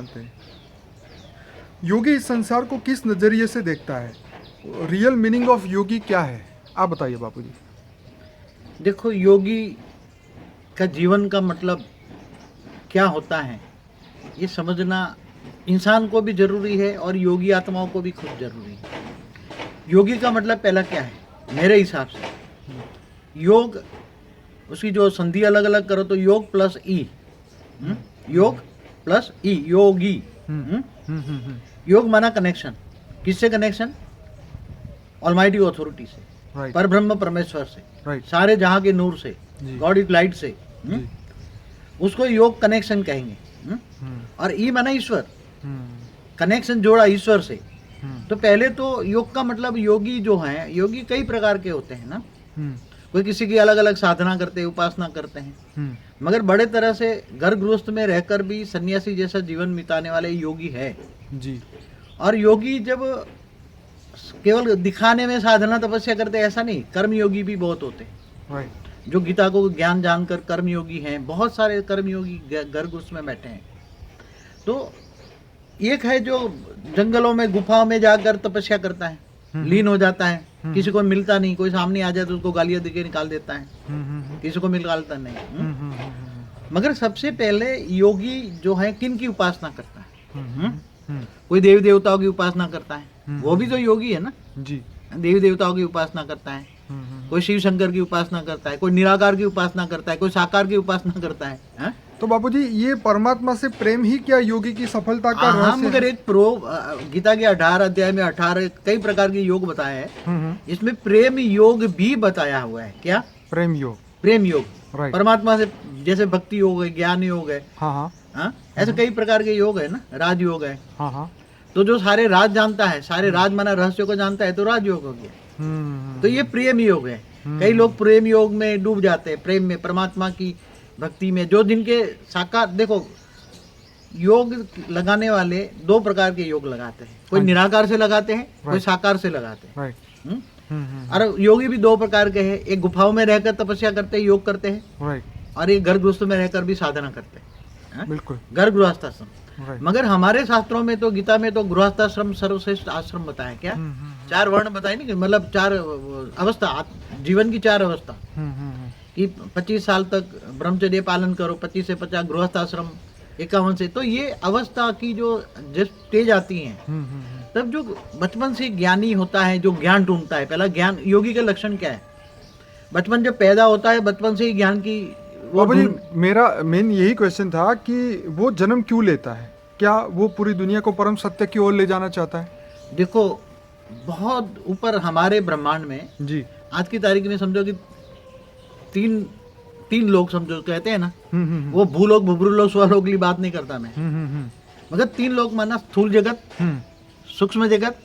जानते हैं। योगी इस संसार को किस नज़रिए से देखता है? रियल मीनिंग ऑफ योगी क्या है? आप बताइए बापूजी। देखो, योगी का जीवन का मतलब क्या होता है ये समझना इंसान को भी जरूरी है और योगी आत्माओं को भी खुद जरूरी है। योगी का मतलब पहला क्या है मेरे हिसाब से? योग, उसकी जो संधि अलग अलग करो तो योग प्लस ई, योग प्लस ई, योगी। योग माना कनेक्शन। किससे कनेक्शन? ऑलमाइटी ऑथोरिटी से, राइट, पर ब्रह्म परमेश्वर से, राइट, सारे जहां के नूर से, जी, गॉड इज लाइट से। जी, उसको योग कनेक्शन कहेंगे। और ई माना ईश्वर, कनेक्शन जोड़ा ईश्वर से। तो पहले तो योग का मतलब योगी जो है, योगी कई प्रकार के होते हैं ना। कोई किसी की अलग अलग साधना करते हैं, उपासना करते हैं, मगर बड़े तरह से घर गृहस्थ में रहकर भी सन्यासी जैसा जीवन बिताने वाले योगी है जी। और योगी जब केवल दिखाने में साधना तपस्या करते ऐसा नहीं, कर्म योगी भी बहुत होते हैं, राइट, जो गीता को ज्ञान जानकर कर्म योगी हैं। बहुत सारे कर्म योगी घर गृहस्थ में बैठे हैं। तो एक है जो जंगलों में गुफाओं में जाकर तपस्या करता है, लीन हो जाता है, किसी को मिलता नहीं, कोई सामने आ जाए तो उसको गालियां देके निकाल देता है, किसी को निकालता नहीं। मगर सबसे पहले योगी जो है किन की उपासना करता है? कोई देवी देवताओं की उपासना करता है, वो भी तो योगी है ना जी। देवी देवताओं की उपासना करता है, कोई शिव शंकर की उपासना करता है, कोई निराकार की उपासना करता है, कोई साकार की उपासना करता है, हा? तो बापूजी, ये परमात्मा से प्रेम ही क्या योगी की सफलता का हाँ, रहस्य मगर है? एक गीता के 18 अध्याय में 18 कई प्रकार के योग बताए हैं। इसमें प्रेम योग भी बताया हुआ है। क्या? प्रेम योग, प्रेम योग, राइट, परमात्मा से, जैसे भक्ति योग है, ज्ञान योग है, हाँ हाँ हाँ, ऐसे कई प्रकार के योग है ना, राज योग है। हाँ हाँ। तो जो सारे राज जानता है, सारे राज माना रहस्य को जानता है, तो राज योग हो गया। तो ये प्रेम योग है। कई लोग प्रेम योग में डूब जाते हैं, प्रेम में, परमात्मा की भक्ति में, जो जिनके साकार। देखो, योग लगाने वाले दो प्रकार के योग लगाते हैं, कोई निराकार से लगाते हैं, कोई साकार से लगाते हैं, राइट। और योगी भी दो प्रकार के हैं। एक गुफाओं में रहकर तपस्या करते हैं, योग करते हैं, राइट, और एक घर गृहस्थ में रहकर भी साधना करते हैं, बिल्कुल, घर गृहस्थाश्रम। राइट। मगर हमारे शास्त्रों में तो, गीता में तो गृहस्थाश्रम सर्वश्रेष्ठ आश्रम बताया। क्या? 4 वर्ण बताए नहीं, मतलब 4 अवस्था, जीवन की 4 अवस्था, कि 25 साल तक ब्रह्मचर्य पालन करो, 25 से 50 गृहस्थाश्रम, 51 से। तो ये अवस्था की जो स्टेज आती है, तब जो बचपन से ज्ञानी होता है, जो ज्ञान ढूंढता है, पहला ज्ञान। योगी का लक्षण क्या है? बचपन जब पैदा होता है, बचपन से ही ज्ञान की मेरा मेन यही क्वेश्चन था कि वो जन्म क्यों लेता है? क्या वो पूरी दुनिया को परम सत्य की ओर ले जाना चाहता है? देखो, बहुत ऊपर हमारे ब्रह्मांड में जी, आज की तारीख में समझो कि तीन लोग, समझो कहते हैं ना, वो भूलोक भूभ्रूलोक स्वलोक की बात नहीं करता मैं, मगर 3 लोग माना, स्थूल जगत, सूक्ष्म जगत,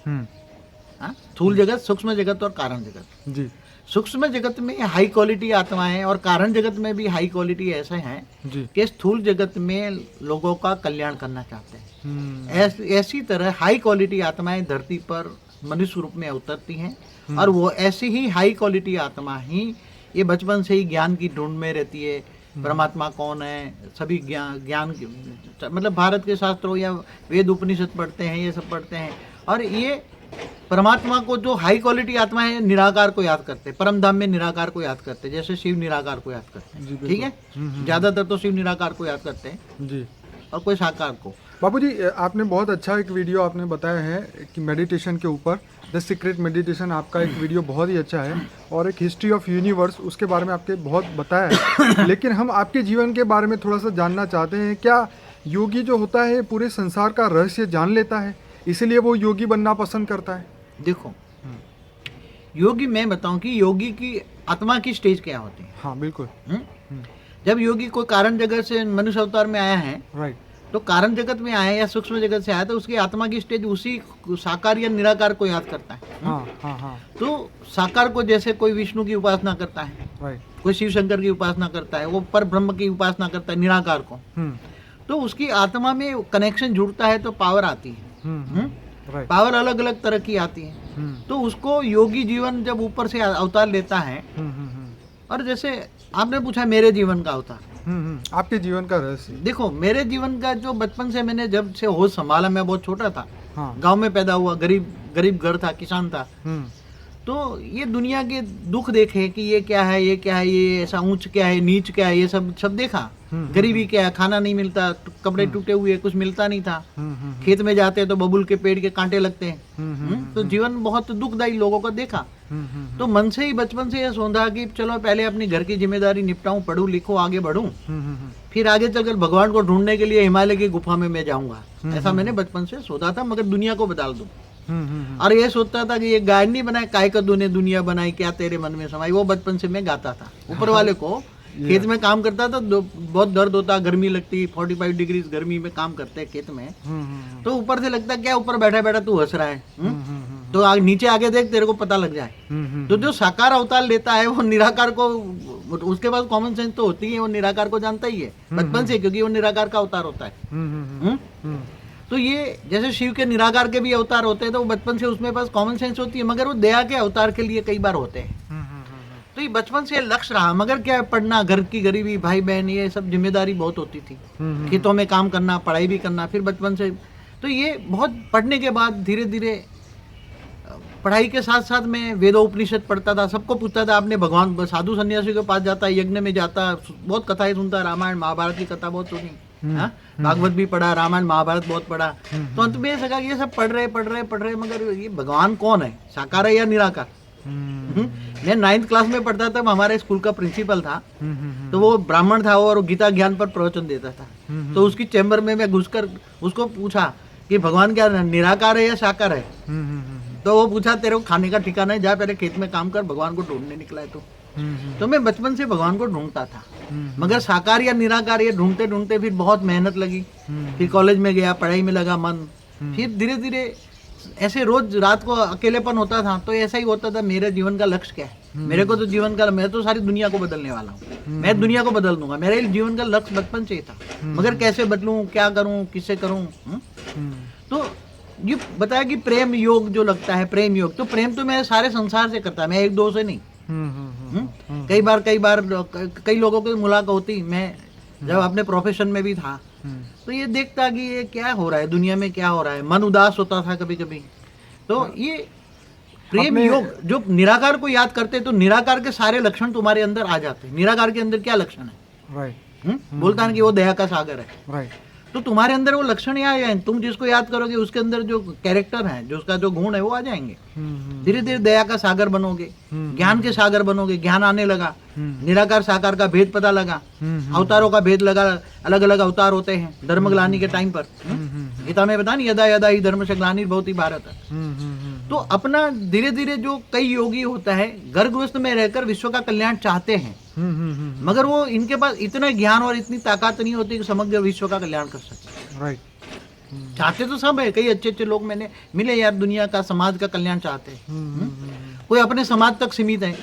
स्थूल जगत, सूक्ष्म जगत और कारण जगत। जी, सूक्ष्म जगत में हाई क्वालिटी आत्माएं और कारण जगत में भी हाई क्वालिटी ऐसे हैं जी, कि स्थूल जगत में लोगों का कल्याण करना चाहते हैं। ऐसी तरह हाई क्वालिटी आत्माएं धरती पर मनुष्य रूप में उतरती हैं, और वो ऐसी ही हाई क्वालिटी आत्मा ही ये बचपन से ही ज्ञान की ढूंढ में रहती है। परमात्मा कौन है, सभी ज्ञान मतलब भारत के शास्त्रों या वेद उपनिषद पढ़ते हैं, ये सब पढ़ते हैं, और ये परमात्मा को, जो हाई क्वालिटी आत्मा है, निराकार को याद करते हैं, परम धाम में निराकार को याद करते हैं, जैसे शिव निराकार को याद करते हैं। ठीक है, ज्यादातर तो शिव निराकार को याद करते हैं जी, और कोई साकार को। बापूजी, आपने बहुत अच्छा एक वीडियो आपने बताया है कि मेडिटेशन के ऊपर, द सीक्रेट मेडिटेशन, आपका एक वीडियो बहुत ही अच्छा है, और एक हिस्ट्री ऑफ यूनिवर्स, उसके बारे में आपके बहुत बताया है। लेकिन हम आपके जीवन के बारे में थोड़ा सा जानना चाहते हैं। क्या योगी जो होता है पूरे संसार का रहस्य जान लेता है, इसीलिए वो योगी बनना पसंद करता है? देखो, योगी, मैं बताऊं कि योगी की आत्मा की स्टेज क्या होती है। हाँ, बिल्कुल। जब योगी कोई कारण जगत से मनुष्य अवतार में आया है, राइट, तो कारण जगत में आया या सूक्ष्म जगत से आया, तो उसकी आत्मा की स्टेज उसी साकार या निराकार को याद करता है। हाँ हाँ हाँ, तो साकार को, जैसे कोई विष्णु की उपासना करता है, राइट, कोई शिव शंकर की उपासना करता है, वो पर ब्रह्म की उपासना करता है, निराकार को, तो उसकी आत्मा में कनेक्शन जुड़ता है, तो पावर आती है। राइट, पावर अलग अलग तरह की आती है। तो उसको योगी जीवन जब ऊपर से अवतार लेता है, और जैसे आपने पूछा मेरे जीवन का अवतार, आपके जीवन का रहस्य। देखो मेरे जीवन का जो बचपन से मैंने जब से होश संभाला, मैं बहुत छोटा था, हाँ। गांव में पैदा हुआ, गरीब घर था, किसान था, हम्म, तो ये दुनिया के दुख देखे कि ये क्या है, ये क्या है, ये ऐसा ऊंच क्या है, नीच क्या है, ये सब देखा। गरीबी क्या है, खाना नहीं मिलता, कपड़े टूटे हुए, कुछ मिलता नहीं था। खेत में जाते हैं तो बबुल के पेड़ के कांटे लगते हैं। तो जीवन बहुत दुखदायी लोगों का देखा। तो मन से ही बचपन से ये सोचा कि चलो पहले अपनी घर की जिम्मेदारी निपटाऊं, पढ़ूं लिखूं, आगे बढ़ूं, फिर आगे चलकर भगवान को ढूंढने के लिए हिमालय की गुफा में मैं जाऊंगा। ऐसा मैंने बचपन से सोचा था, मगर दुनिया को बदल दूं। और ये सोचता था कि ये गाय नहीं बनाए, काय का तूने दुनिया बनाई, क्या तेरे मन में समाई, वो बचपन से मैं गाता था ऊपर वाले को। खेत में काम करता था, बहुत दर्द होता, गर्मी लगती, 45 डिग्री गर्मी में काम करते हैं खेत में, तो ऊपर से लगता क्या ऊपर बैठा बैठा तू हंस रहा है, तो नीचे आगे देख, तेरे को पता लग जाए। तो जो साकार अवतार लेता है वो निराकार को, उसके पास कॉमन सेंस तो होती है, वो निराकार को जानता ही है बचपन से, क्योंकि वो निराकार का अवतार होता है। तो ये जैसे शिव के निराकार के भी अवतार होते हैं, तो वो बचपन से उसमें पास कॉमन सेंस होती है, मगर वो दया के अवतार के लिए कई बार होते हैं। तो ये बचपन से लक्ष्य रहा, मगर क्या है, पढ़ना, घर की गरीबी, भाई बहन, ये सब जिम्मेदारी बहुत होती थी, खेतों में काम करना, पढ़ाई भी करना, फिर बचपन से। तो ये बहुत पढ़ने के बाद धीरे धीरे पढ़ाई के साथ साथ मैं वेदोपनिषद पढ़ता था, सबको पूछता था, आपने भगवान साधु सन्यासी के पास जाता, यज्ञ में जाता, बहुत कथाएं सुनता, रामायण महाभारत की कथा बहुत सुनी, भागवत भी पढ़ा, रामायण महाभारत बहुत पढ़ा। तो अंत में ये सका ये सब पढ़ रहे, मगर ये भगवान कौन है, साकार है या निराकार? मैं 9th क्लास में पढ़ता था, हमारे स्कूल का प्रिंसिपल था, तो वो ब्राह्मण था और गीता ज्ञान पर प्रवचन देता था। तो उसकी चैम्बर में मैं घुसकर उसको पूछा कि भगवान क्या निराकार है या साकार है? तो वो पूछा, तेरे को खाने का ठिकाना है, जा पहले खेत में काम कर, भगवान को ढूंढने निकला है। तो मैं बचपन से भगवान को ढूंढता था, मगर साकार या निराकार ये ढूंढते ढूंढते फिर बहुत मेहनत लगी, फिर कॉलेज में गया, पढ़ाई में लगा मन, फिर धीरे धीरे ऐसे रोज रात को अकेलेपन होता था, तो ऐसा ही होता था, मेरे जीवन का लक्ष्य क्या है? मेरे को तो जीवन का, मैं तो सारी दुनिया को बदलने वाला हूँ, मैं दुनिया को बदल दूंगा, मेरे जीवन का लक्ष्य बचपन से ही था, मगर कैसे बदलूं, क्या करूं, किससे करूं? तो ये बताया कि प्रेम योग जो लगता है, प्रेम योग, तो प्रेम तो मैं सारे संसार से करता, मैं एक दो से नहीं। कई बार कई लोगों की मुलाकात होती, मैं जब अपने प्रोफेशन में भी था, तो ये देखता कि ये क्या हो रहा है दुनिया में, क्या हो रहा है, मन उदास होता था कभी कभी। तो ये प्रेम योग जो निराकार को याद करते, तो निराकार के सारे लक्षण तुम्हारे अंदर आ जाते हैं। निराकार के अंदर क्या लक्षण है? राइट। बोलता है कि वो दया का सागर है, राइट। तो तुम्हारे अंदर वो लक्षण ही आ जाए, तुम जिसको याद करोगे उसके अंदर जो कैरेक्टर है, जो उसका जो गुण है, वो आ जाएंगे। धीरे धीरे दया का सागर बनोगे, ज्ञान के सागर बनोगे, ज्ञान आने लगा, निराकार साकार का भेद पता लगा, अवतारों का भेद लगा, अलग अलग अवतार होते हैं धर्म ग्लानि के टाइम पर। गीता में बता नहीं, यदा यदा ही धर्म से ग्लानि भवति भारत। तो अपना धीरे धीरे जो कई योगी होता है, गर्भगृहस्थ में रहकर विश्व का कल्याण चाहते हैं, मगर वो इनके पास इतना ज्ञान और इतनी ताकत नहीं होती कि समग्र विश्व का कल्याण कर सके। राइट। चाहते तो सब है, कई अच्छे अच्छे लोग मैंने मिले यार, दुनिया का, समाज का कल्याण चाहते हैं। कोई अपने समाज तक सीमित है,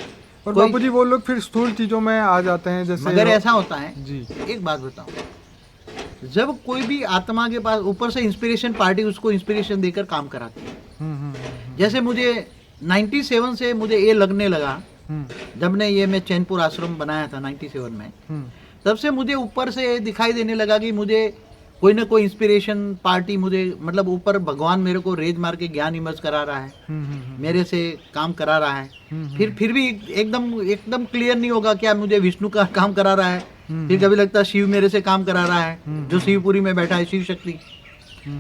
और बापू जी वो लोग फिर स्थूल चीजों में आ जाते हैं, जैसे मगर ऐसा होता है जी। एक बात बताऊं, जब कोई भी आत्मा के पास ऊपर से इंस्पिरेशन पार्टी उसको इंस्पिरेशन देकर काम कराती है, जैसे मुझे 97 से मुझे ये लगने लगा, जब ने ये मैं चैनपुर आश्रम बनाया था 97 में, तब से मुझे ऊपर से दिखाई देने लगा कि मुझे कोई ना कोई इंस्पिरेशन पार्टी, मुझे मतलब ऊपर भगवान मेरे को रेज मार के ज्ञान इमर्ज करा रहा है, मेरे से काम करा रहा है। फिर भी एकदम क्लियर नहीं होगा क्या मुझे विष्णु का काम करा रहा है, फिर कभी लगता है शिव मेरे से काम करा रहा है, जो शिवपुरी में बैठा है, शिव शक्ति।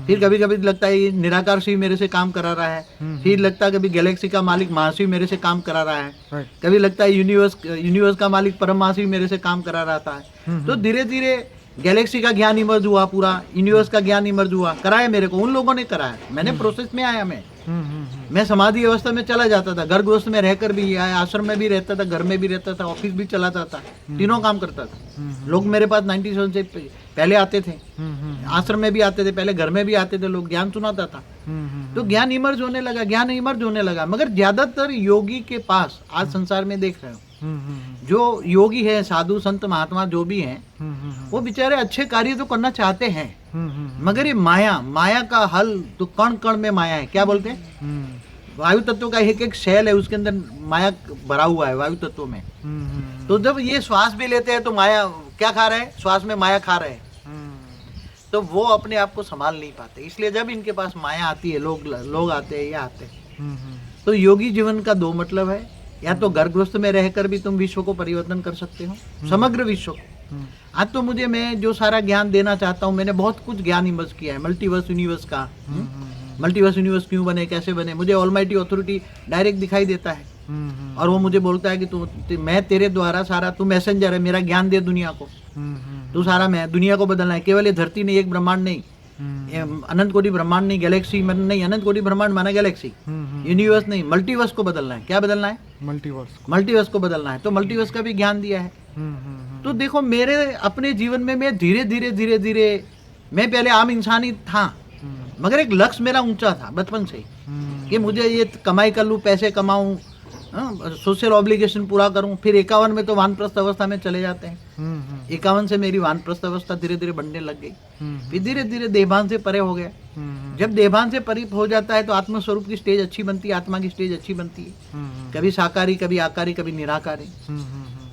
फिर कभी कभी लगता है ये निराकार शिव मेरे से काम करा रहा है, फिर लगता है कभी गैलेक्सी का मालिक महाशिव मेरे से काम करा रहा है, कभी लगता है यूनिवर्स का मालिक परम महाशिव मेरे से काम करा रहा है। तो धीरे धीरे गैलेक्सी का ज्ञान इमर्ज हुआ, पूरा यूनिवर्स का ज्ञान इमर्ज हुआ, कराया मेरे को उन लोगों ने कराया, मैंने प्रोसेस में आया। मैं समाधि अवस्था में चला जाता था, गर्भगृहस्थ में रहकर भी आया, आश्रम में भी रहता था, घर में भी रहता था, ऑफिस भी चलाता था, तीनों काम करता था। लोग मेरे पास 97 से पहले आते थे, आश्रम में भी आते थे, पहले घर में भी आते थे, लोग ज्ञान सुनाता था। तो ज्ञान इमर्ज होने लगा, मगर ज्यादातर योगी के पास आज संसार में देख रहे हो, जो योगी है, साधु संत महात्मा जो भी हैं, वो बेचारे अच्छे कार्य तो करना चाहते हैं, मगर ये माया का हल तो कण कण में माया है। क्या बोलते हैं? वायु तत्व का एक एक शैल है, उसके अंदर माया भरा हुआ है वायु तत्व में। तो जब ये श्वास भी लेते हैं तो माया क्या खा रहे हैं, श्वास में माया खा रहे हैं, तो वो अपने आप को संभाल नहीं पाते। इसलिए जब इनके पास माया आती है, लोग आते हैं या आते हैं। तो योगी जीवन का दो मतलब है, या तो गर्भवस्थ में रहकर भी तुम विश्व को परिवर्तन कर सकते हो, समग्र विश्व को। आज तो मैं जो सारा ज्ञान देना चाहता हूँ, मैंने बहुत कुछ ज्ञान इमर्ज किया है मल्टीवर्स यूनिवर्स का। मल्टीवर्स यूनिवर्स क्यों बने, कैसे बने, मुझे ऑलमाइटी अथॉरिटी डायरेक्ट दिखाई देता है, और वो मुझे बोलता है कि मैं तेरे द्वारा सारा, तू मैसेंजर है, मेरा ज्ञान दे दुनिया को, तू सारा मैं दुनिया को बदलना है। केवल ये धरती नहीं, एक ब्रह्मांड नहीं, अनंत कोटि ब्रह्मांड नहीं, गैलेक्सी नहीं, अनंत कोटि ब्रह्मांड माना गैलेक्सी, यूनिवर्स नहीं, मल्टीवर्स को बदलना है। क्या बदलना है? मल्टीवर्स को बदलना है। तो मल्टीवर्स का भी ज्ञान दिया है। तो देखो, मेरे अपने जीवन में मैं धीरे धीरे मैं पहले आम इंसान ही था, मगर एक लक्ष्य मेरा ऊंचा था बचपन से कि मुझे ये कमाई कर लूँ, पैसे कमाऊं, सोशल ऑब्लिगेशन पूरा करूं। फिर 51 में तो वानप्रस्थ अवस्था में चले जाते हैं। 51 से मेरी वानप्रस्थ अवस्था धीरे धीरे बढ़ने लग गई। फिर धीरे धीरे देहभान से परे हो गया। जब देहभान से परे हो जाता है तो आत्मस्वरूप की स्टेज अच्छी बनती है, आत्मा की स्टेज अच्छी बनती है, कभी साकारी, कभी आकारी, कभी निराकारी।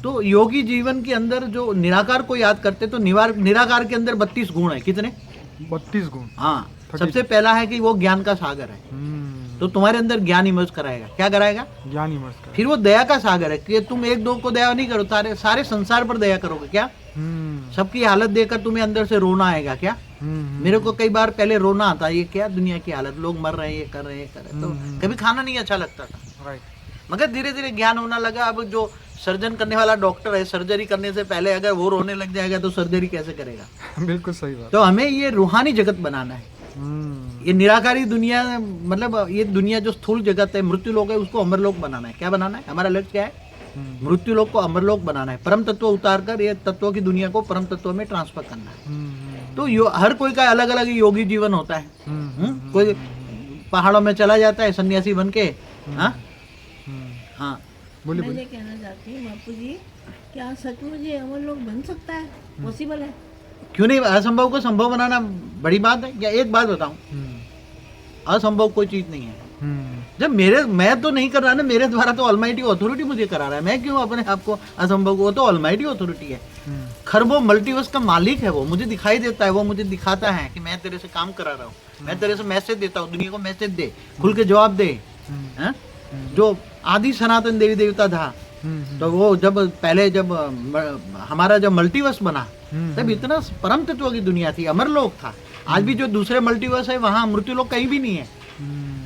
तो योगी जीवन के अंदर जो निराकार को याद करते, तो निराकार के अंदर 32 गुण है। कितने? 32 गुण। हाँ, सबसे पहला है कि वो ज्ञान का सागर है, तो तुम्हारे अंदर ज्ञान इमर्ज कराएगा। क्या कराएगा? ज्ञान इमर्ज कराएगा। फिर वो दया का सागर है कि तुम एक दो को दया नहीं करो, सारे संसार पर दया करोगे। क्या? सबकी हालत देखकर तुम्हें अंदर से रोना आएगा। क्या? मेरे को कई बार पहले रोना आता, ये क्या दुनिया की हालत, लोग मर रहे हैं, ये कर रहे हैं, तो कभी खाना नहीं अच्छा लगता था। मगर धीरे धीरे ज्ञान होना लगा। अब जो सर्जन करने वाला डॉक्टर है, सर्जरी करने से पहले अगर वो रोने लग जाएगा तो सर्जरी कैसे करेगा? बिल्कुल सही बात। तो हमें ये रूहानी जगत बनाना है। ये निराकारी दुनिया, मतलब ये दुनिया जो स्थूल जगत है, मृत्यु लोक है, उसको अमरलोक बनाना है। क्या बनाना है? हमारा लक्ष्य क्या है? मृत्यु लोक को अमरलोक बनाना है। परम तत्व उतार कर ये तत्वों की दुनिया को परम तत्व में ट्रांसफर करना है। तो हर कोई का अलग अलग योगी जीवन होता है। कोई पहाड़ों में चला जाता है सन्यासी बन के। हाँ, मैं ये कहना चाहती हूँ बापू जी, क्या सचमुच ये अमरलोक बन सकता है? पॉसिबल है? क्यों नहीं? असंभव को संभव बनाना बड़ी बात है क्या? एक बात बताऊं, असंभव कोई चीज नहीं है। जब मैं तो नहीं कर रहा ना, मेरे द्वारा तो ऑलमाइटी अथॉरिटी मुझे करा रहा है। मैं क्यों अपने आप को असंभव को? तो ऑलमाइटी अथॉरिटी है, खरबों मल्टीवर्स का मालिक है। वो मुझे दिखाई देता है, वो मुझे दिखाता है कि मैं तेरे से काम करा रहा हूँ, मैं तेरे से मैसेज देता हूँ, दुनिया को मैसेज दे, खुल के जवाब दे। जो आदि सनातन देवी देवता था, तो वो जब हमारा जब मल्टीवर्स बना, तब इतना परम तत्व की दुनिया थी, अमरलोक था। आज भी जो दूसरे मल्टीवर्स है, वहाँ मृत्युलोक कहीं भी नहीं है।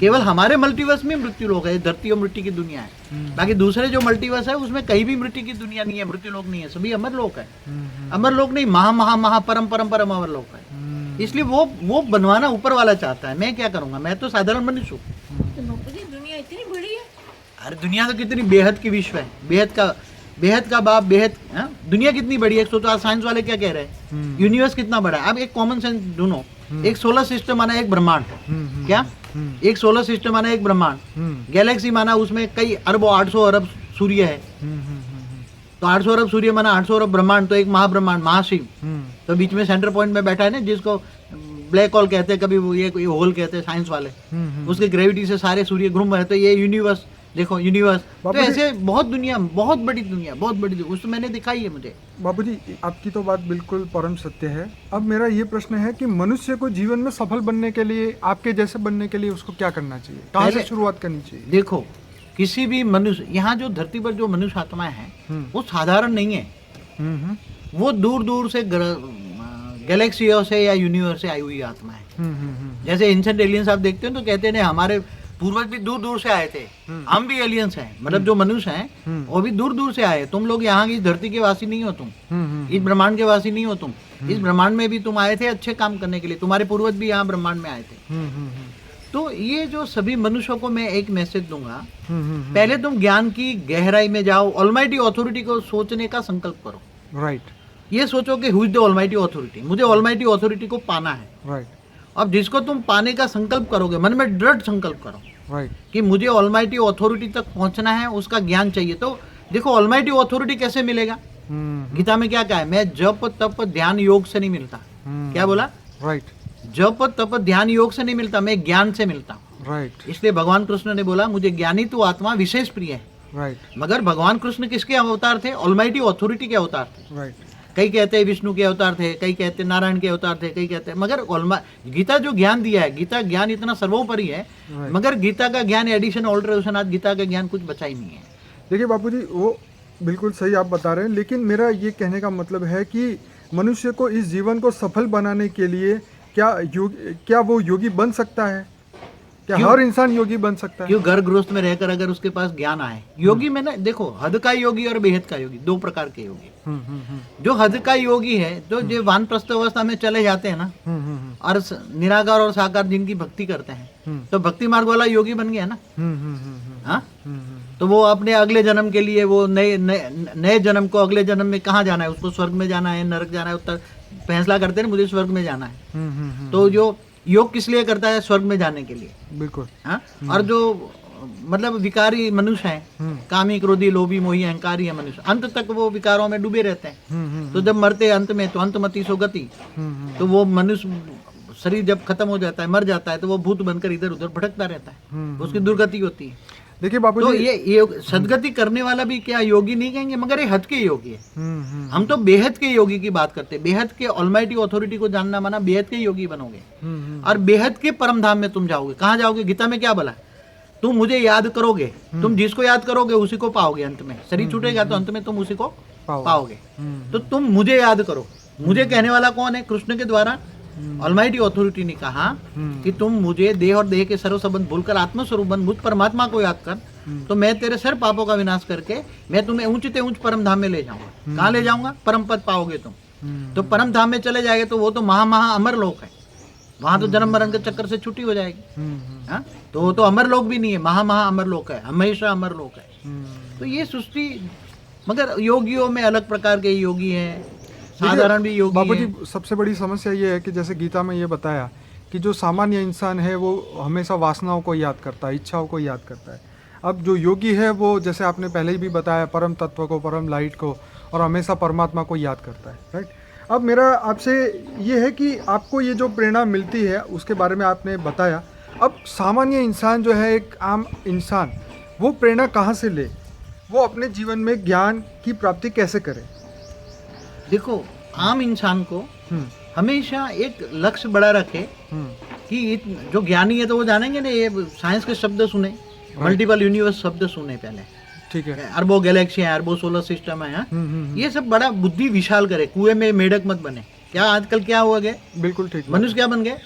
केवल हमारे मल्टीवर्स में मृत्युलोक है, धरती और मिट्टी की दुनिया है। बाकी दूसरे जो मल्टीवर्स है, उसमें कहीं भी मिट्टी की दुनिया नहीं है, मृत्युलोक नहीं है, सभी अमरलोक है। अमरलोक नहीं, महा परम अमरलोक है। इसलिए वो बनवाना ऊपर वाला चाहता है। मैं क्या करूंगा? मैं तो साधारण मनुष्य हूँ। दुनिया इतनी बड़ी है। अरे दुनिया तो कितनी बेहद की विश्व है, बेहद का बाप, बेहद। दुनिया कितनी बड़ी है? सोचो, आज साइंस वाले क्या कह रहे हैं, यूनिवर्स कितना बड़ा है। अब एक कॉमन सेंस ढूंढो, एक सोलर सिस्टम माना एक ब्रह्मांड। क्या? एक सोलर सिस्टम माना एक ब्रह्मांड। गैलेक्सी माना उसमें कई अरबों 800 अरब सूर्य है। तो 800 अरब सूर्य माना 800 अरब ब्रह्मांड, तो एक महाब्रह्मांड, महाशिव। तो बीच में सेंटर पॉइंट में बैठा है ना, जिसको ब्लैक होल कहते हैं, कभी वो ये होल कहते हैं साइंस वाले। उसके ग्रेविटी से सारे सूर्य घूम रहे, तो ये यूनिवर्स देखो, यूनिवर्स। तो ऐसे बहुत दुनिया, बहुत बड़ी दुनिया, बहुत बड़ी, उसको मैंने दिखाई है मुझे। बाबूजी, आपकी तो बात बिल्कुल परम सत्य है। अब मेरा ये प्रश्न है कि मनुष्य को जीवन में सफल बनने के लिए, आपके जैसे बनने के लिए उसको क्या करना चाहिए? कहाँ से शुरुआत करनी चाहिए? देखो, किसी भी मनुष्य, यहाँ जो धरती पर जो मनुष्य आत्माएं हैं, वो साधारण नहीं है। वो दूर दूर से गैलेक्सियों से या यूनिवर्स से आई हुई आत्मा है। जैसे एंशिएंट एलियंस आप देखते हो तो कहते हैं हमारे पूर्वज भी दूर दूर से आए थे, हम भी एलियंस हैं। मतलब जो मनुष्य हैं वो भी दूर दूर से आए। तुम लोग यहाँ की धरती के वासी नहीं हो, तुम इस ब्रह्मांड के वासी नहीं हो। तुम इस ब्रह्मांड में भी तुम आए थे अच्छे काम करने के लिए, तुम्हारे पूर्वज भी यहाँ ब्रह्मांड में आए थे। तो ये जो सभी मनुष्यों को मैं एक मैसेज दूंगा, पहले तुम ज्ञान की गहराई में जाओ, ऑलमाइटी अथॉरिटी को सोचने का संकल्प करो। राइट। ये सोचो कि who is the almighty authority, मुझे ऑलमाइटी अथॉरिटी को पाना है। राइट। अब जिसको तुम पाने का संकल्प करोगे, मन में दृढ़ संकल्प करो राइट कि मुझे ऑलमाइटी अथॉरिटी तक पहुंचना है, उसका ज्ञान चाहिए। तो देखो, ऑलमाइटी अथॉरिटी कैसे मिलेगा? गीता में क्या कहा है? मैं जप तप ध्यान योग से नहीं मिलता। क्या बोला? राइट। जप तप ध्यान योग से नहीं मिलता, मैं ज्ञान से मिलता हूँ। राइट। इसलिए भगवान कृष्ण ने बोला, मुझे ज्ञानी तो आत्मा विशेष प्रिय है। राइट। मगर भगवान कृष्ण किसके अवतार थे? ऑलमाइटी अथॉरिटी के अवतार थे। राइट। कई कहते हैं विष्णु के अवतार थे, कई कहते हैं नारायण के अवतार थे, कई कहते हैं, मगर गीता जो ज्ञान दिया है, गीता ज्ञान इतना सर्वोपरि है, मगर गीता का ज्ञान एडिशन ऑल्टरेशन, आज गीता का ज्ञान कुछ बचा ही नहीं है। देखिए बापूजी, वो बिल्कुल सही आप बता रहे हैं, लेकिन मेरा ये कहने का मतलब है कि मनुष्य को इस जीवन को सफल बनाने के लिए क्या वो योगी बन सकता है? क्या हर इंसान योगी बन सकता है? क्यों घर गृहस्थ में रहकर अगर उसके पास ज्ञान आए, योगी में ना देखो, हद का योगी और बेहद का योगी, दो प्रकार के योगी। जो हद का योगी है, जो वानप्रस्थ अवस्था में चले जाते हैं ना, और निराकार और साकार जिनकी भक्ति करते हैं, तो भक्ति मार्ग वाला योगी बन गया ना। हाँ, तो वो अपने अगले जन्म के लिए, वो नए जन्म को, अगले जन्म में कहाँ जाना है, उसको स्वर्ग में जाना है, नरक जाना है, उत्तर फैसला करते हैं मुझे स्वर्ग में जाना है। तो जो योग किस लिए करता है? स्वर्ग में जाने के लिए। बिल्कुल। हाँ, और जो मतलब विकारी मनुष्य हैं, कामी क्रोधी लोभी मोही अहंकारी है मनुष्य, अंत तक वो विकारों में डूबे रहते हैं। तो जब मरते अंत में, तो अंतमति सो गति, तो वो मनुष्य शरीर जब खत्म हो जाता है, मर जाता है, तो वो भूत बनकर इधर उधर भटकता रहता है, उसकी दुर्गति होती है। देखिए बापू तो जी, ये सदगति करने वाला भी क्या योगी नहीं कहेंगे, मगर ये हद के योगी है। हम तो बेहद के योगी की बात करते हैं। बेहद के ऑलमाइटी अथॉरिटी को जानना माना बेहद के योगी बनोगे, और बेहद के परम धाम में तुम जाओगे। कहाँ जाओगे? गीता में क्या बोला? तुम मुझे याद करोगे, तुम जिसको याद करोगे उसी को पाओगे। अंत में शरीर छूटेगा तो अंत में तुम उसी को पाओगे। तो तुम मुझे याद करो। मुझे कहने वाला कौन है? कृष्ण के द्वारा ऑलमाइटी अथॉरिटी ने कहा कि तुम मुझे देह और देह के सर्व संबंध भूलकर आत्मस्वरूप बनभूत परमात्मा को याद कर, तो मैं तेरे सर पापों का विनाश करके मैं तुम्हें ऊंचते ऊंच परम धाम में ले जाऊंगा। कहाँ ले जाऊंगा? परम पद पाओगे तुम। तो परम धाम में चले जाएंगे तो वो तो महा अमर लोक है, वहां तो जन्म मरण के चक्कर से छुट्टी हो जाएगी। हाँ, तो वो तो अमर लोक भी नहीं है, महा अमर लोक है, हमेशा अमर लोक है। तो ये सृष्टि, मगर योगियों में अलग प्रकार के योगी हैं, साधारण भी योगी बापू हैं। जी, सबसे बड़ी समस्या ये है कि जैसे गीता में ये बताया कि जो सामान्य इंसान है वो हमेशा वासनाओं को याद करता है, इच्छाओं को याद करता है। अब जो योगी है वो, जैसे आपने पहले ही भी बताया, परम तत्व को, परम लाइट को, और हमेशा परमात्मा को याद करता है। राइट। अब मेरा आपसे ये है कि आपको ये जो प्रेरणा मिलती है उसके बारे में आपने बताया। अब सामान्य इंसान जो है, एक आम इंसान, वो प्रेरणा कहाँ से ले? वो अपने जीवन में ज्ञान की प्राप्ति कैसे करे? देखो, आम इंसान को हमेशा एक लक्ष्य बड़ा रखे कि जो ज्ञानी है तो वो जानेंगे ना, ये साइंस के शब्द सुने, मल्टीपल यूनिवर्स शब्द सुने पहले, ठीक है, अरबों गैलेक्सी है, अरबों सोलर सिस्टम है, ये सब बड़ा बुद्धि विशाल करे, कुएं में मेढक मत बने। क्या आजकल क्या हुआ गए? बिल्कुल ठीक। मनुष्य क्या बन गए?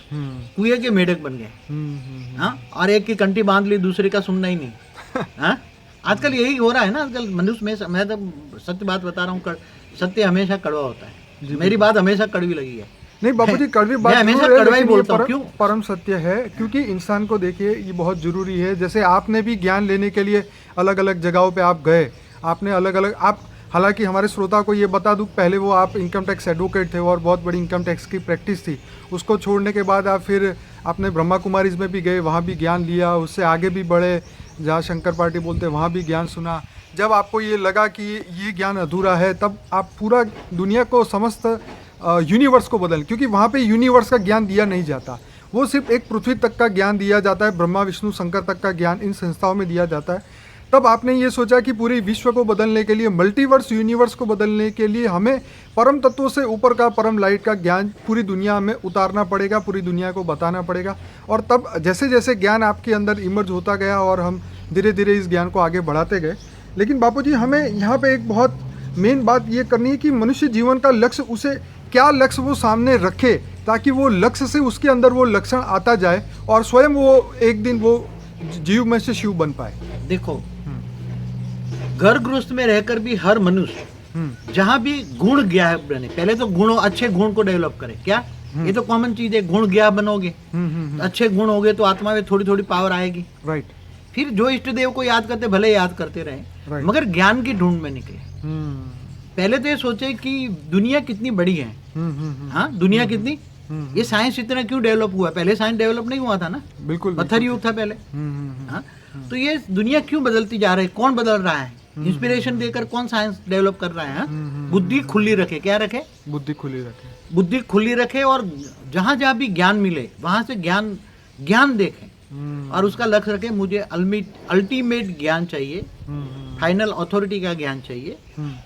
कुएं के मेढक बन गए। हाँ, और एक की कंठी बांध ली, दूसरे का सुनना ही नहीं। हाँ, आजकल यही हो रहा है ना। आजकल मनुष्य में, मैं तो सत्य बात बता रहा हूँ, सत्य हमेशा कड़वा होता है। मेरी बात हमेशा कड़वी लगी है। नहीं बापूजी, कड़वी बात हमेशा जरूर है, कड़वा ही लेकिन ये बोलता हूं। क्यों? परम सत्य है, क्योंकि इंसान को देखिए ये बहुत जरूरी है। जैसे आपने भी ज्ञान लेने के लिए अलग अलग जगहों पे आप गए, आपने अलग अलग, आप, हालांकि हमारे श्रोता को ये बता दूं, पहले वो आप इनकम टैक्स एडवोकेट थे और बहुत बड़ी इनकम टैक्स की प्रैक्टिस थी। उसको छोड़ने के बाद आप फिर आपने ब्रह्मा कुमारीज में भी गए, वहाँ भी ज्ञान लिया, उससे आगे भी बढ़े, जहाँ शंकर पार्टी बोलते वहाँ भी ज्ञान सुना। जब आपको ये लगा कि ये ज्ञान अधूरा है, तब आप पूरा दुनिया को, समस्त यूनिवर्स को बदल, क्योंकि वहाँ पे यूनिवर्स का ज्ञान दिया नहीं जाता, वो सिर्फ एक पृथ्वी तक का ज्ञान दिया जाता है, ब्रह्मा विष्णु शंकर तक का ज्ञान इन संस्थाओं में दिया जाता है। तब आपने ये सोचा कि पूरे विश्व को बदलने के लिए, मल्टीवर्स यूनिवर्स को बदलने के लिए हमें परम तत्वों से ऊपर का, परम लाइट का ज्ञान पूरी दुनिया में उतारना पड़ेगा, पूरी दुनिया को बताना पड़ेगा। और तब जैसे जैसे ज्ञान आपके अंदर इमर्ज होता गया और हम धीरे धीरे इस ज्ञान को आगे बढ़ाते गए। लेकिन बापूजी, हमें यहाँ पे एक बहुत मेन बात ये करनी है कि मनुष्य जीवन का लक्ष्य, उसे क्या लक्ष्य वो सामने रखे, ताकि वो लक्ष्य से उसके अंदर वो लक्षण आता जाए और स्वयं वो एक दिन वो जीव में से शिव बन पाए। देखो, घर गृहस्थ में रहकर भी हर मनुष्य जहाँ भी गुण ज्ञान बने, पहले तो गुणों, अच्छे गुण को डेवलप करे। क्या? ये तो कॉमन चीज है, गुण ज्ञान बनोगे, अच्छे गुण होगे तो आत्मा में थोड़ी थोड़ी पावर आएगी। राइट। फिर जो इष्ट देव को याद करते भले याद करते रहे, मगर ज्ञान की ढूंढ में निकले। पहले तो ये सोचे कि दुनिया कितनी बड़ी है। हाँ, दुनिया कितनी, ये साइंस इतना क्यों डेवलप हुआ? पहले साइंस डेवलप नहीं हुआ था ना, बिल्कुल, पत्थर युग था पहले। हाँ, तो ये दुनिया क्यों बदलती जा रही है? कौन बदल रहा है? इंस्पिरेशन देकर कौन साइंस डेवलप कर रहा है? बुद्धि खुली रखे। क्या रखे? बुद्धि खुली रखे। बुद्धि खुली रखे, और जहां जहां भी ज्ञान मिले वहां से ज्ञान देखें, और उसका लक्ष्य रखें, मुझे अल्टीमेट ज्ञान चाहिए, फाइनल अथॉरिटी का ज्ञान चाहिए।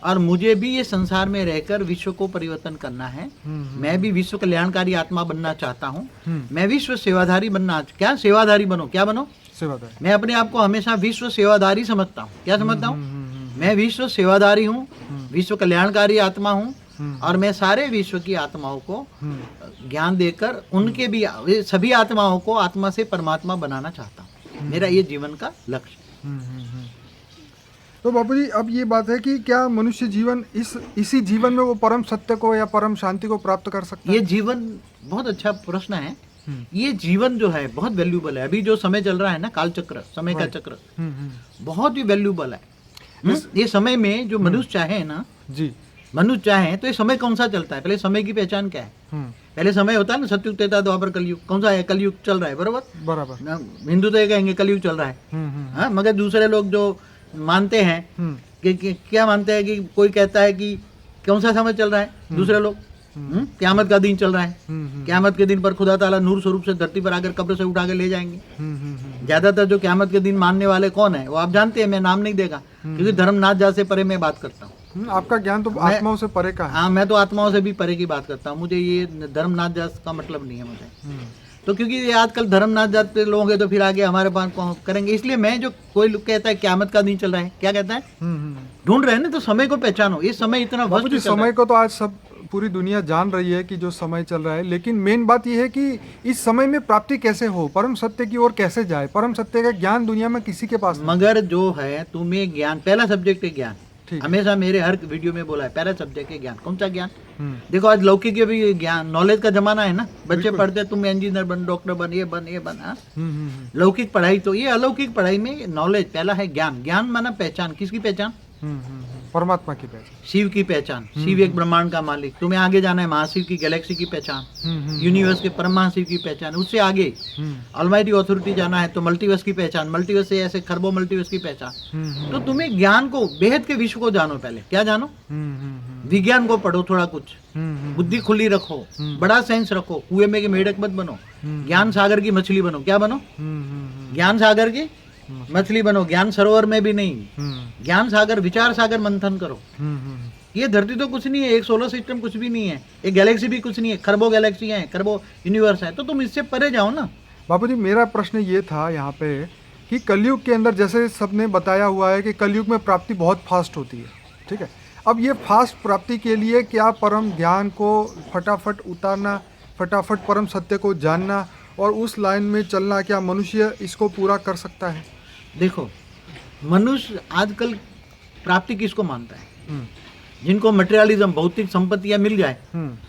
और मुझे भी ये संसार में रहकर विश्व को परिवर्तन करना है। मैं भी विश्व कल्याणकारी आत्मा बनना चाहता हूँ। मैं विश्व सेवाधारी बनना, क्या सेवाधारी बनो, क्या बनो, सेवादार। मैं अपने आप को हमेशा विश्व सेवाधारी समझता हूँ। क्या समझता हूँ? मैं विश्व सेवाधारी हूँ, विश्व कल्याणकारी आत्मा हूँ, और मैं सारे विश्व की आत्माओं को ज्ञान देकर उनके भी सभी आत्माओं को आत्मा से परमात्मा बनाना चाहता हूँ। मेरा ये जीवन का लक्ष्य। तो बापू जी, अब ये बात है कि क्या मनुष्य जीवन इसी जीवन में वो परम सत्य को या परम शांति को प्राप्त कर सकता है? ये जीवन बहुत अच्छा प्रश्न है। ये जीवन जो है बहुत वैल्यूबल है। अभी जो समय चल रहा है ना, काल चक्र, समय का चक्र, बहुत ही वैल्यूबल है। ये समय में जो मनुष्य चाहे ना जी, मनुष्य चाहे तो ये समय कौन सा चलता है? पहले समय की पहचान क्या है? पहले समय होता है ना, सतयुग, त्रेता, द्वापर, कलयुग। कौन सा है? कलयुग चल रहा है, बरोबर बराबर। हिंदू तो ये कहेंगे कलयुग चल रहा है। हाँ, मगर दूसरे लोग जो मानते हैं कि क्या मानते हैं कि कोई कहता है कि कौन सा समय चल रहा है? दूसरे लोग क़यामत का दिन चल रहा है। क़यामत के दिन पर खुदा ताला नूर स्वरूप से धरती पर आकर कब्र से उठा के ले जाएंगे। ज्यादातर जो क़यामत के दिन मानने वाले कौन है वो आप जानते हैं, मैं नाम नहीं देगा क्योंकि धर्मनाथ जा से परे मैं बात करता हूँ। आपका ज्ञान तो आत्माओं से परे का है। हाँ, मैं तो आत्माओं से भी परे की बात करता हूँ। मुझे ये धर्मनाथ जात का मतलब नहीं है मुझे। तो क्योंकि ये आजकल धर्मनाथ जात के लोग हैं तो फिर आगे हमारे पास करेंगे। इसलिए मैं, जो कोई लोग कहता है क़यामत का दिन चल रहा है, क्या कहता है? ढूंढ रहे हैं ना, तो समय को पहचानो। ये समय इतना वक्त जी, समय को तो आज सब पूरी दुनिया जान रही है कि जो समय चल रहा है, लेकिन मेन बात यह है कि इस समय में प्राप्ति कैसे हो, परम सत्य की ओर कैसे जाए। परम सत्य का ज्ञान दुनिया में किसी के पास नहीं। मगर जो है तुम्हें ज्ञान, पहला सब्जेक्ट है ज्ञान। हमेशा मेरे हर वीडियो में बोला है, पहला सब्जेक्ट है ज्ञान। कौन सा ज्ञान? देखो आज लौकिक के भी ज्ञान, नॉलेज का जमाना है ना। बच्चे पढ़ते तुम इंजीनियर बन, डॉक्टर बन, ये बन, ये बन। लौकिक पढ़ाई तो, ये अलौकिक पढ़ाई में नॉलेज पहला है ज्ञान। ज्ञान माना पहचान। किसकी पहचान? परमात्मा की पहचान, शिव की पहचान। शिव एक ब्रह्मांड का मालिक। तुम्हें आगे जाना है, महाशिव की गैलेक्सी की पहचान, यूनिवर्स के परम महाशिव की पहचान। उससे आगे ऑलमाइटी अथॉरिटी जाना है तो मल्टीवर्स की पहचान, मल्टीवर्स से ऐसे खरबों मल्टीवर्स की पहचान। तो तुम्हें ज्ञान को, बेहद के विश्व को जानो। पहले क्या जानो? विज्ञान को पढ़ो थोड़ा कुछ, बुद्धि खुली रखो, बड़ा सेंस रखो, कुएं में के मेढक मत बनो, ज्ञान सागर की मछली बनो। क्या बनो? ज्ञान सागर की मछली बनो। ज्ञान सरोवर में भी नहीं, ज्ञान सागर, विचार सागर मंथन करो। ये धरती तो कुछ नहीं है, एक सोलर सिस्टम कुछ भी नहीं है, एक गैलेक्सी भी कुछ नहीं है, खरबों गैलेक्सी हैं, खरबों यूनिवर्स है। तो तुम इससे परे जाओ ना। बापू जी, मेरा प्रश्न ये था यहाँ पे कि कलयुग के अंदर, जैसे सबने बताया हुआ है कि कलयुग में प्राप्ति बहुत फास्ट होती है, ठीक है। अब ये फास्ट प्राप्ति के लिए क्या परम ज्ञान को फटाफट उतारना, फटाफट परम सत्य को जानना और उस लाइन में चलना, क्या मनुष्य इसको पूरा कर सकता है? देखो, मनुष्य आजकल प्राप्ति किसको मानता है? जिनको मटेरियलिज्म, भौतिक संपत्तियां मिल जाए,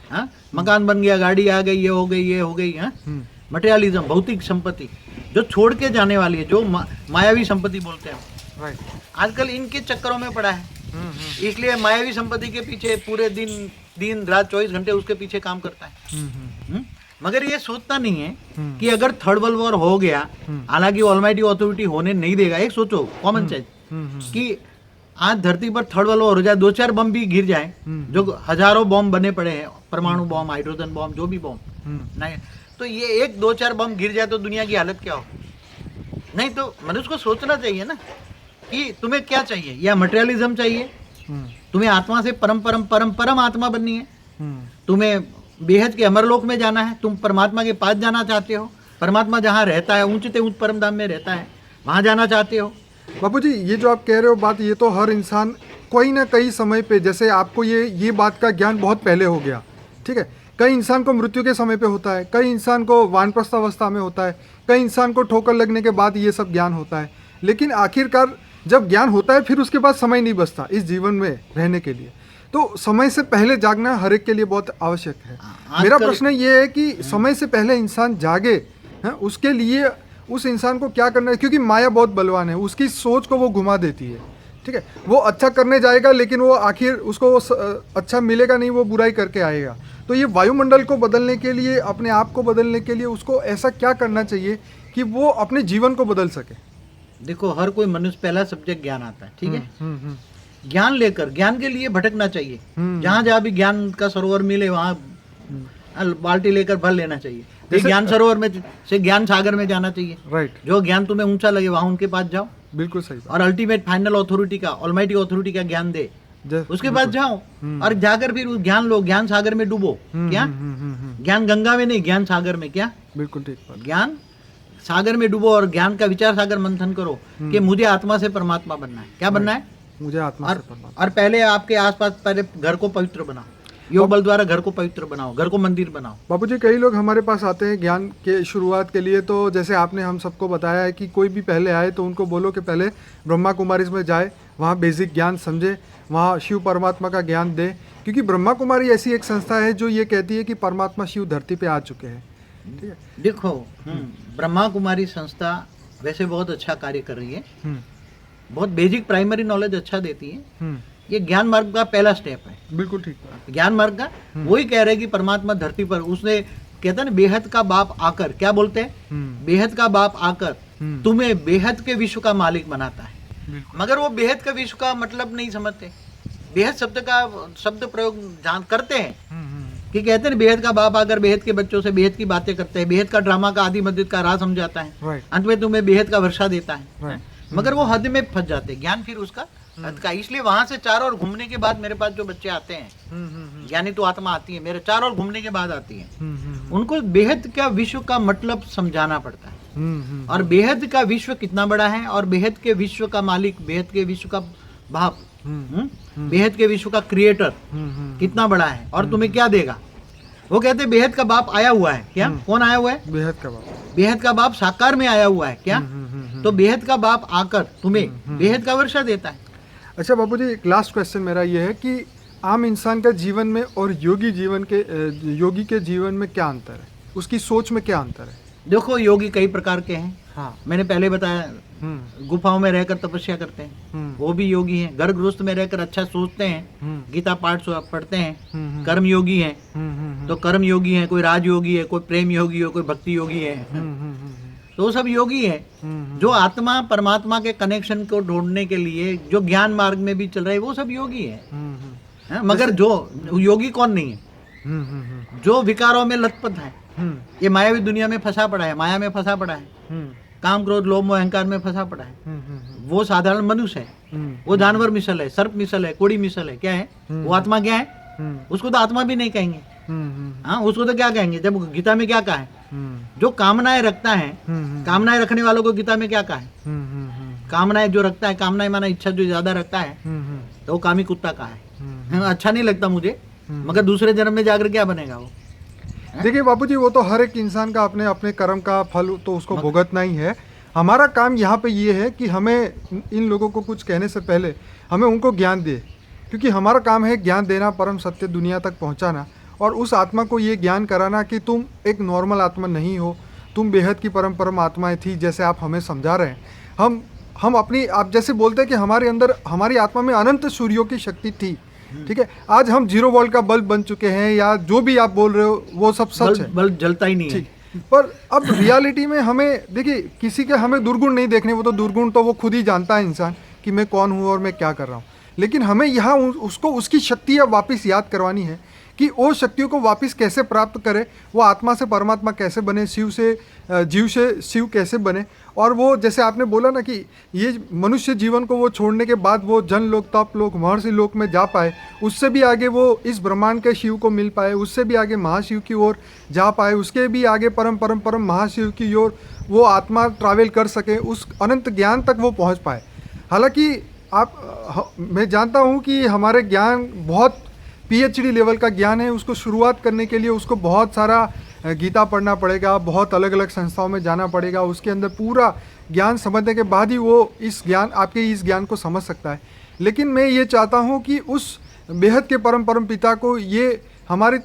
हाँ, मकान बन गया, गाड़ी आ गई, ये हो गई, ये हो गई, हाँ, मटेरियलिज्म, भौतिक संपत्ति जो छोड़ के जाने वाली है, जो मायावी संपत्ति बोलते हैं, राइट। आजकल इनके चक्करों में पड़ा है। इसलिए मायावी संपत्ति के पीछे पूरे दिन रात 24 घंटे उसके पीछे काम करता है। मगर ये सोचता नहीं है कि अगर थर्ड वर्ल्ड वॉर हो गया, हालांकि ऑलमाइटी अथॉरिटी होने नहीं देगा। एक सोचो, कॉमन सेंस, कि आज धरती पर थर्ड वर्ल्ड वॉर हो जाए, 2-4 बम भी गिर जाए, जो हजारों बम बने पड़े हैं, परमाणु बम, हाइड्रोजन बम, जो भी बम नहीं, तो ये 1-2-4 बम गिर जाए तो दुनिया की हालत क्या हो? नहीं, तो मनुष्य को सोचना चाहिए ना कि तुम्हें क्या चाहिए। या मटेरियलिज्म चाहिए, तुम्हें आत्मा से परम परम परम परम आत्मा बननी है, तुम्हें बेहद के अमरलोक में जाना है, तुम परमात्मा के पास जाना चाहते हो, परमात्मा जहाँ रहता है, ऊंचे ऊंच परम धाम में रहता है, वहाँ जाना चाहते हो। बापू जी, ये जो आप कह रहे हो बात, ये तो हर इंसान कोई ना कई समय पे, जैसे आपको ये बात का ज्ञान बहुत पहले हो गया, ठीक है। कई इंसान को मृत्यु के समय पे होता है, कई इंसान को वानप्रस्थ अवस्था में होता है, कई इंसान को ठोकर लगने के बाद ये सब ज्ञान होता है। लेकिन आखिरकार जब ज्ञान होता है, फिर उसके बाद समय नहीं बचता इस जीवन में रहने के लिए। तो समय से पहले जागना हर एक के लिए बहुत आवश्यक है। मेरा प्रश्न ये है कि समय से पहले इंसान जागे, है, उसके लिए उस इंसान को क्या करना है? क्योंकि माया बहुत बलवान है, उसकी सोच को वो घुमा देती है, ठीक है। वो अच्छा करने जाएगा, लेकिन वो आखिर उसको अच्छा मिलेगा नहीं, वो बुराई करके आएगा। तो ये वायुमंडल को बदलने के लिए, अपने आप को बदलने के लिए उसको ऐसा क्या करना चाहिए कि वो अपने जीवन को बदल सके? देखो, हर कोई मनुष्य, पहला सब्जेक्ट ज्ञान आता है, ठीक है। ज्ञान लेकर, ज्ञान के लिए भटकना चाहिए। जहाँ जहाँ भी ज्ञान का सरोवर मिले वहाँ बाल्टी लेकर भर लेना चाहिए। ज्ञान सरोवर में से ज्ञान सागर में जाना चाहिए। राइट। जो ज्ञान तुम्हें ऊंचा लगे वहाँ उनके पास जाओ। बिल्कुल सही बात। और अल्टीमेट फाइनल अथॉरिटी का, ऑलमाइटी अथॉरिटी का ज्ञान दे, उसके बाद जाओ और जाकर फिर उस ज्ञान लो, ज्ञान सागर में डूबो। क्या ज्ञान गंगा में नहीं, ज्ञान सागर में। क्या बिल्कुल ठीक बात। ज्ञान सागर में डूबो और ज्ञान का विचार सागर मंथन करो कि मुझे आत्मा से परमात्मा बनना है। क्या बनना है? मुझे आत्मा से परमात्मा। और पहले आपके आसपास पहले घर को पवित्र बनाओ, योग बल द्वारा घर को पवित्र बनाओ, घर को मंदिर बनाओ। बापूजी, कई लोग हमारे पास आते हैं ज्ञान के शुरुआत के लिए, तो जैसे आपने हम सबको बताया है कि कोई भी पहले आए तो उनको बोलो कि पहले ब्रह्मा कुमारी में जाए, वहाँ बेसिक ज्ञान समझे, वहाँ शिव परमात्मा का ज्ञान दे, क्योंकि ब्रह्मा कुमारी ऐसी एक संस्था है जो ये कहती है कि परमात्मा शिव धरती पे आ चुके हैं। ठीक है, देखो ब्रह्मा कुमारी संस्था वैसे बहुत अच्छा कार्य कर रही है, बहुत बेसिक प्राइमरी नॉलेज अच्छा देती है। ये ज्ञान मार्ग का पहला स्टेप है। बिल्कुल ठीक है। ज्ञान मार्ग का वही कह रहे हैं कि परमात्मा धरती पर, उसने कहता है बेहद का बाप आकर, क्या बोलते हैं? बेहद का बाप आकर तुम्हें बेहद के विश्व का मालिक बनाता है। मगर वो बेहद का विश्व का मतलब नहीं समझते। बेहद शब्द प्रयोग जान करते हैं कि कहते हैं बेहद का बाप आकर बेहद के बच्चों से बेहद की बातें करते हैं, बेहद का ड्रामा का आदि मध्य का राज समझाता है, अंत में तुम्हें बेहद का वर्षा देता है। मगर वो हद में फंस जाते हैं, ज्ञान फिर उसका हद का। इसलिए वहां से चारों ओर घूमने के बाद मेरे पास जो बच्चे आते हैं, यानी तो आत्मा आती है मेरे चारों ओर घूमने के बाद आती है, उनको बेहद का विश्व का मतलब समझाना पड़ता है। और बेहद का विश्व कितना बड़ा है और बेहद के विश्व का मालिक, बेहद के विश्व का बाप, बेहद के विश्व का क्रिएटर कितना बड़ा है और तुम्हें क्या देगा। वो कहते हैं बेहद का बाप आया हुआ है। क्या? कौन आया हुआ है? बेहद का बाप। बेहद का बाप साकार में आया हुआ है। क्या? तो बेहद का बाप आकर तुम्हें बेहद का वर्षा देता है। अच्छा बापूजी, एक लास्ट क्वेश्चन मेरा ये है कि आम इंसान का जीवन में और योगी के जीवन में क्या अंतर है, उसकी सोच में क्या अंतर है? देखो योगी कई प्रकार के हैं। हाँ, मैंने पहले बताया, गुफाओं में रहकर तपस्या करते हैं, वो भी योगी हैं। घर गृहस्थ में रहकर अच्छा सोचते हैं, गीता पाठ पढ़ते हैं, कर्म योगी हैं। तो कर्म योगी हैं, कोई राज योगी है, कोई प्रेम योगी है, कोई भक्ति योगी है। तो वो सब योगी है जो आत्मा परमात्मा के कनेक्शन को ढूंढने के लिए जो ज्ञान मार्ग में भी चल रहे हैं, वो सब योगी है। मगर जो योगी कौन नहीं है? जो विकारों में लथपथ है, ये मायावी दुनिया में फंसा पड़ा है, माया में फंसा पड़ा है, काम क्रोध लोभ मोह अहंकार में फंसा पड़ा है, वो साधारण मनुष्य है। वो जानवर मिसल है, सर्प मिसल है, कोड़ी मिसल है। क्या है वो? आत्मा क्या है? उसको तो आत्मा भी नहीं कहेंगे। हाँ, उसको तो क्या कहेंगे? जब गीता में क्या कहा है? जो कामनाएं रखता है, कामनाएं रखने वालों को गीता में क्या कहा है? कामनाएं जो रखता है, कामनाएं माना इच्छा जो ज्यादा रखता है, तो वो कामी कुत्ता का है। अच्छा नहीं लगता मुझे, मगर दूसरे जन्म में जाकर क्या बनेगा वो? देखिए बापूजी, वो तो हर एक इंसान का अपने अपने कर्म का फल तो उसको भुगतना ही है। हमारा काम यहाँ पे ये है कि हमें इन लोगों को कुछ कहने से पहले हमें उनको ज्ञान दे, क्योंकि हमारा काम है ज्ञान देना, परम सत्य दुनिया तक पहुँचाना, और उस आत्मा को ये ज्ञान कराना कि तुम एक नॉर्मल आत्मा नहीं हो, तुम बेहद की परम आत्माएं थी, जैसे आप हमें समझा रहे हैं। हम अपनी, आप जैसे बोलते हैं कि हमारे अंदर, हमारी आत्मा में अनंत सूर्यों की शक्ति थी। ठीक है, आज हम 0 वोल्ट का बल्ब बन चुके हैं, या जो भी आप बोल रहे हो वो सब सच है, बल्ब जलता ही नहीं है। पर अब रियलिटी में हमें, देखिए किसी के हमें दुर्गुण नहीं देखने, वो तो दुर्गुण तो वो खुद ही जानता है इंसान कि मैं कौन हूँ और मैं क्या कर रहा हूँ। लेकिन हमें यहाँ उसको उसकी शक्तियाँ वापस याद करवानी है कि वो शक्तियों को वापस कैसे प्राप्त करे, वो आत्मा से परमात्मा कैसे बने, शिव से जीव से शिव कैसे बने। और वो जैसे आपने बोला ना कि ये मनुष्य जीवन को वो छोड़ने के बाद वो जन लोक, तप लोक, महर्षि लोक में जा पाए, उससे भी आगे वो इस ब्रह्मांड के शिव को मिल पाए, उससे भी आगे महाशिव की ओर जा पाए, उसके भी आगे परम महाशिव की ओर वो आत्मा ट्रैवल कर सके, उस अनंत ज्ञान तक वो पहुँच पाए। हालांकि मैं जानता हूँ कि हमारे ज्ञान बहुत PhD लेवल का ज्ञान है, उसको शुरुआत करने के लिए उसको बहुत सारा गीता पढ़ना पड़ेगा, बहुत अलग अलग संस्थाओं में जाना पड़ेगा, उसके अंदर पूरा ज्ञान समझने के बाद ही वो इस ज्ञान, आपके इस ज्ञान को समझ सकता है। लेकिन मैं ये चाहता हूँ कि उस बेहद के परम पिता को ये हमारी